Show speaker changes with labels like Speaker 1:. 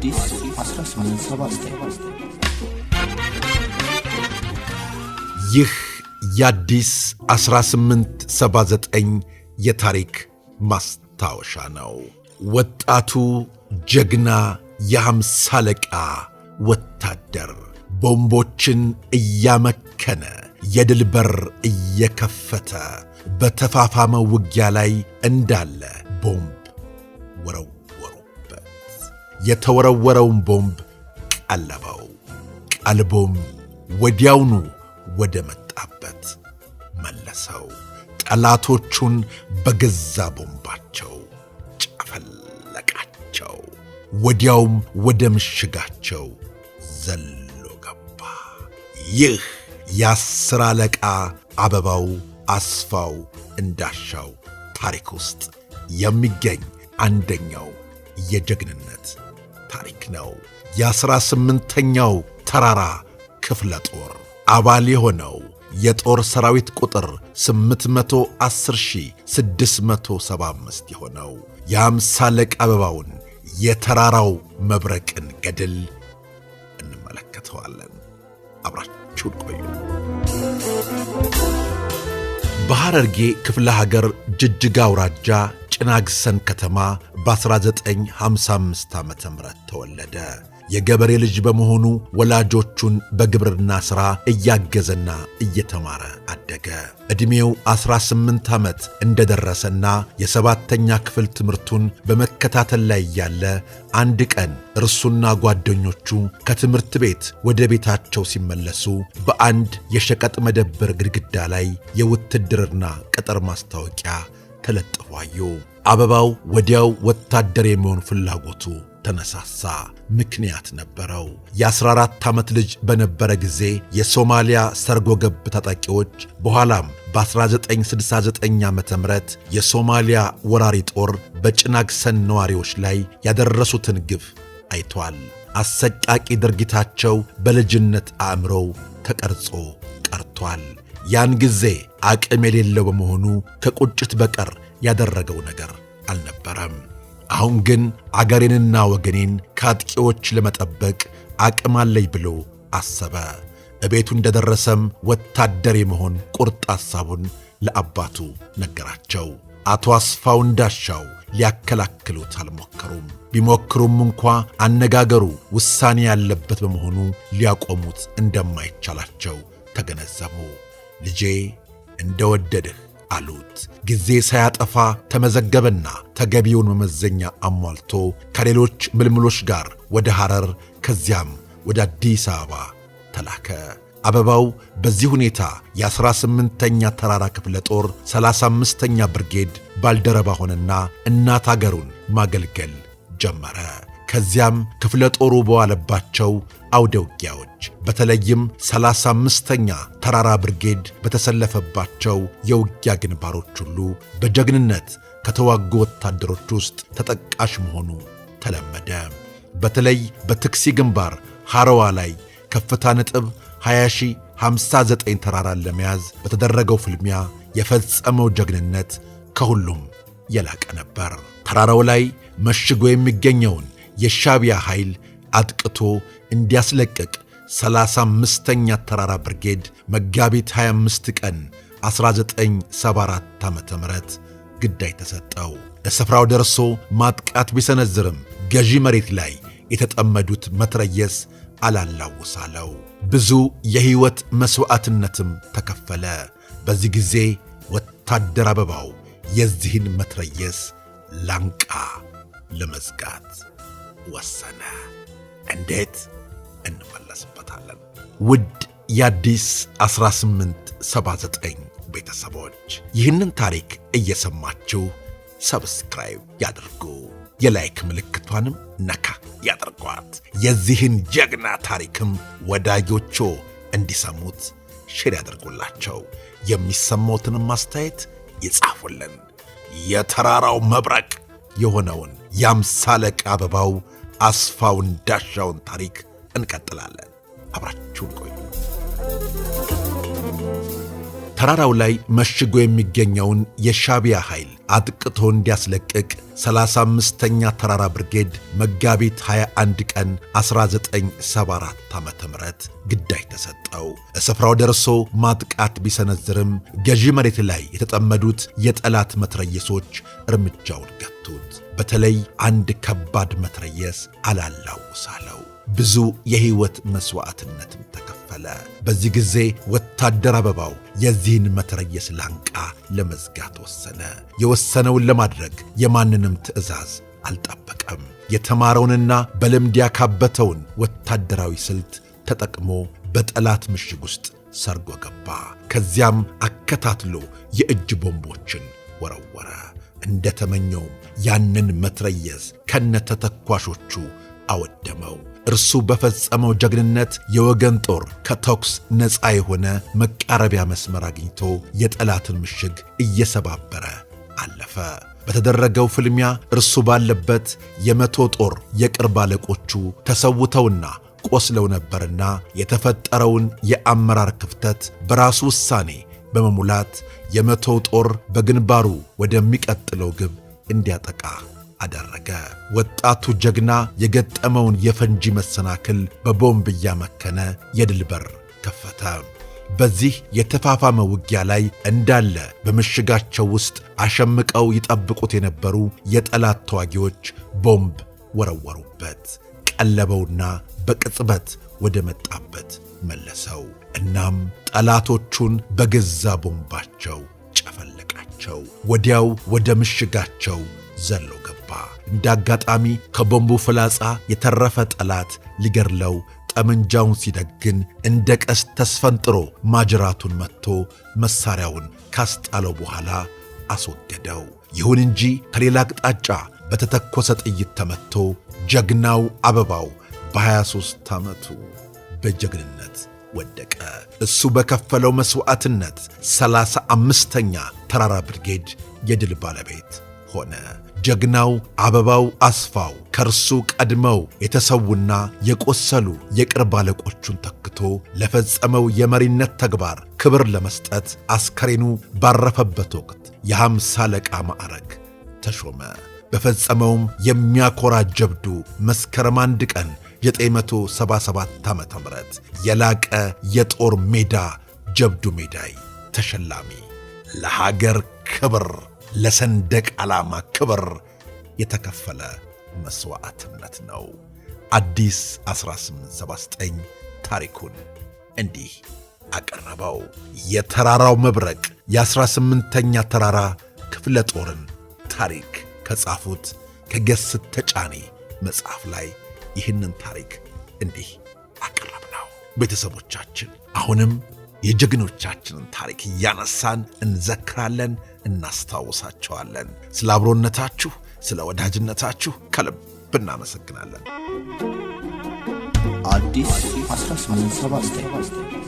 Speaker 1: አዲስ 1879
Speaker 2: ይህ የአዲስ 1879 የታሪክ ማስታወሻ ነው። ወጣቱ ጀግና የ50 አለቃ ወታደር ቦምቦችን እያመከነ የድል በር እየከፈተ በተፋፋመ ውጊያ ላይ እንዳለ ቦምብ ወረወሩበት። የተወረወረውን ቦምብ ቀለበው። ቀልቦም ወዲያውኑ ወደ መጣበት መለሰው። ጠላቶቹን በገዛ ቦምባቸው ጨፈለቃቸው። ወዲያውም ወደ ምሽጋቸው ዘሎ ገባ። ይህ የ10 አለቃ አበባው አስፋው እንዳሻው ታሪክ ውስጥ የሚገኝ አንደኛው የጀግንነት ታሪክ ነው። የ18ኛው ተራራ ክፍለ ጦር አባል የሆነው የጦር ሰራዊት ቁጥር 810675 የሆነው የ50 አለቃ አበባውን የተራራው መብረቅን ገድል እንመለከተዋለን። አብራችሁን ቆዩ። በሐረርጌ ክፍለ ሀገር ጅጅጋ አውራጃ ጭናግሰን ከተማ በ1955 ዓ.ም ተወለደ። የገበሬ ልጅ በመሆኑ ወላጆቹን በግብርና ሥራ እያገዘና እየተማረ አደገ። ዕድሜው 18 ዓመት እንደደረሰና የ7ኛ ክፍል ትምህርቱን በመከታተል ላይ ያለ አንድ ቀን እርሱና ጓደኞቹ ከትምህርት ቤት ወደ ቤታቸው ሲመለሱ በአንድ የሸቀጥ መደብር ግድግዳ ላይ የውትድርና ቅጥር ማስታወቂያ ተለጥፎ አዩ። አበባው ወዲያው ወታደር የሚሆን ፍላጎቱ ተነሳሳ። ምክንያት ነበረው። የ14 ዓመት ልጅ በነበረ ጊዜ የሶማሊያ ሰርጎ ገብ ታጣቂዎች በኋላም በ1969 ዓ.ም የሶማሊያ ወራሪ ጦር በጭናግሰን ነዋሪዎች ላይ ያደረሱትን ግፍ አይቷል። አሰቃቂ ድርጊታቸው በልጅነት አእምሮው ተቀርጾ ቀርቷል። ያን ጊዜ አቅም የሌለው በመሆኑ ከቁጭት በቀር ያደረገው ነገር አልነበረም። አሁን ግን አገሬንና ወገኔን ከአጥቂዎች ለመጠበቅ አቅም አለኝ ብሎ አሰበ። እቤቱ እንደደረሰም ወታደር የመሆን ቁርጥ ሐሳቡን ለአባቱ ነገራቸው። አቶ አስፋው እንዳሻው ሊያከላክሉት አልሞከሩም። ቢሞክሩም እንኳ አነጋገሩ ውሳኔ ያለበት በመሆኑ ሊያቆሙት እንደማይቻላቸው ተገነዘቡ። ልጄ እንደወደድህ አሉት። ጊዜ ሳያጠፋ ተመዘገበና ተገቢውን መመዘኛ አሟልቶ ከሌሎች ምልምሎች ጋር ወደ ሐረር ከዚያም ወደ አዲስ አበባ ተላከ። አበባው በዚህ ሁኔታ የ18ኛ ተራራ ክፍለ ጦር 35ኛ ብርጌድ ባልደረባ ሆነና እናት አገሩን ማገልገል ጀመረ። ከዚያም ክፍለ ጦሩ በዋለባቸው አውደ ውጊያዎች በተለይም 35ኛ ተራራ ብርጌድ በተሰለፈባቸው የውጊያ ግንባሮች ሁሉ በጀግንነት ከተዋጉ ወታደሮች ውስጥ ተጠቃሽ መሆኑ ተለመደ። በተለይ በትክሲ ግንባር ሐረዋ ላይ ከፍታ ነጥብ 20059 ተራራን ለመያዝ በተደረገው ፍልሚያ የፈጸመው ጀግንነት ከሁሉም የላቀ ነበር። ተራራው ላይ መሽጎ የሚገኘውን የሻዕቢያ ኃይል አጥቅቶ እንዲያስለቅቅ 35ኛ ተራራ ብርጌድ መጋቢት 25 ቀን 1974 ዓ.ም ግዳይ ተሰጠው። ለስፍራው ደርሶ ማጥቃት ቢሰነዝርም ገዢ መሬት ላይ የተጠመዱት መትረየስ አላላውሳለው። ብዙ የሕይወት መሥዋዕትነትም ተከፈለ። በዚህ ጊዜ ወታደር አበባው የዚህን መትረየስ ላንቃ ለመዝጋት ወሰነ። እንዴት? እንመለስበታለን። ውድ የአዲስ 1879 ቤተሰቦች ይህንን ታሪክ እየሰማችሁ ሰብስክራይብ ያድርጉ፣ የላይክ ምልክቷንም ነካ ያድርጓት። የዚህን ጀግና ታሪክም ወዳጆቹ እንዲሰሙት ሼር ያድርጉላቸው። የሚሰማዎትንም አስተያየት ይጻፉልን። የተራራው መብረቅ የሆነውን የ50 አለቃ አበባው አስፋው እንዳሻውን ታሪክ እንቀጥላለን። አብራችሁን ቆዩ። ተራራው ላይ መሽጎ የሚገኘውን የሻዕቢያ ኃይል አጥቅቶ እንዲያስለቅቅ 35ኛ ተራራ ብርጌድ መጋቢት 21 ቀን 1974 ዓ.ም ግዳይ ተሰጠው። ስፍራው ደርሶ ማጥቃት ቢሰነዝርም ገዢ መሬት ላይ የተጠመዱት የጠላት መትረየሶች እርምጃውን ገቱት። በተለይ አንድ ከባድ መትረየስ አላላውሳለው። ብዙ የሕይወት መሥዋዕትነትም ተከፈለ። በዚህ ጊዜ ወታደር አበባው የዚህን መትረየስ ላንቃ ለመዝጋት ወሰነ። የወሰነውን ለማድረግ የማንንም ትዕዛዝ አልጠበቀም። የተማረውንና በልምድ ያካበተውን ወታደራዊ ስልት ተጠቅሞ በጠላት ምሽግ ውስጥ ሰርጎ ገባ። ከዚያም አከታትሎ የእጅ ቦምቦችን ወረወረ። እንደተመኘውም ያንን መትረየስ ከነተተኳሾቹ አወደመው። እርሱ በፈጸመው ጀግንነት የወገን ጦር ከተኩስ ነፃ የሆነ መቃረቢያ መስመር አግኝቶ የጠላትን ምሽግ እየሰባበረ አለፈ። በተደረገው ፍልሚያ እርሱ ባለበት የመቶ ጦር የቅርብ አለቆቹ ተሰውተውና ቆስለው ነበርና የተፈጠረውን የአመራር ክፍተት በራሱ ውሳኔ በመሙላት የመቶው ጦር በግንባሩ ወደሚቀጥለው ግብ እንዲያጠቃ አደረገ። ወጣቱ ጀግና የገጠመውን የፈንጂ መሰናክል በቦምብ እያመከነ የድል በር ከፈተ። በዚህ የተፋፋመ ውጊያ ላይ እንዳለ በምሽጋቸው ውስጥ አሸምቀው ይጠብቁት የነበሩ የጠላት ተዋጊዎች ቦምብ ወረወሩበት። ቀለበውና በቅጽበት ወደ መጣበት መለሰው። እናም ጠላቶቹን በገዛ ቦምባቸው ጨፈለቃቸው። ወዲያው ወደ ምሽጋቸው ዘሎ ገባ። እንዳጋጣሚ ከቦምቡ ፍላጻ የተረፈ ጠላት ሊገድለው ጠመንጃውን ሲደግን እንደ ቀስት ተስፈንጥሮ ማጅራቱን መትቶ መሳሪያውን ካስጣለው በኋላ አስወገደው። ይሁን እንጂ ከሌላ አቅጣጫ በተተኮሰ ጥይት ተመትቶ ጀግናው አበባው በ23 ዓመቱ በጀግንነት ወደቀ። እሱ በከፈለው መሥዋዕትነት 35ኛ ተራራ ብርጌድ የድል ባለቤት ሆነ። ጀግናው አበባው አስፋው ከእርሱ ቀድመው የተሰዉና የቆሰሉ የቅርብ አለቆቹን ተክቶ ለፈጸመው የመሪነት ተግባር ክብር ለመስጠት አስከሬኑ ባረፈበት ወቅት የ50 አለቃ ማዕረግ ተሾመ። በፈጸመውም የሚያኮራ ጀብዱ መስከረም 1 ቀን 977 ዓ.ም የላቀ የጦር ሜዳ ጀብዱ ሜዳይ ተሸላሚ፣ ለሀገር ክብር ለሰንደቅ ዓላማ ክብር የተከፈለ መሥዋዕትነት ነው። አዲስ 1879 ታሪኩን እንዲህ አቀረበው። የተራራው መብረቅ የ18ኛ ተራራ ክፍለ ጦርን ታሪክ ከጻፉት ከገስት ተጫኔ መጽሐፍ ላይ ይህንን ታሪክ እንዲህ አቀረብነው። ቤተሰቦቻችን አሁንም የጀግኖቻችንን ታሪክ እያነሳን እንዘክራለን፣ እናስታውሳቸዋለን። ስለ አብሮነታችሁ፣ ስለ ወዳጅነታችሁ ከልብ እናመሰግናለን።
Speaker 1: አዲስ 1879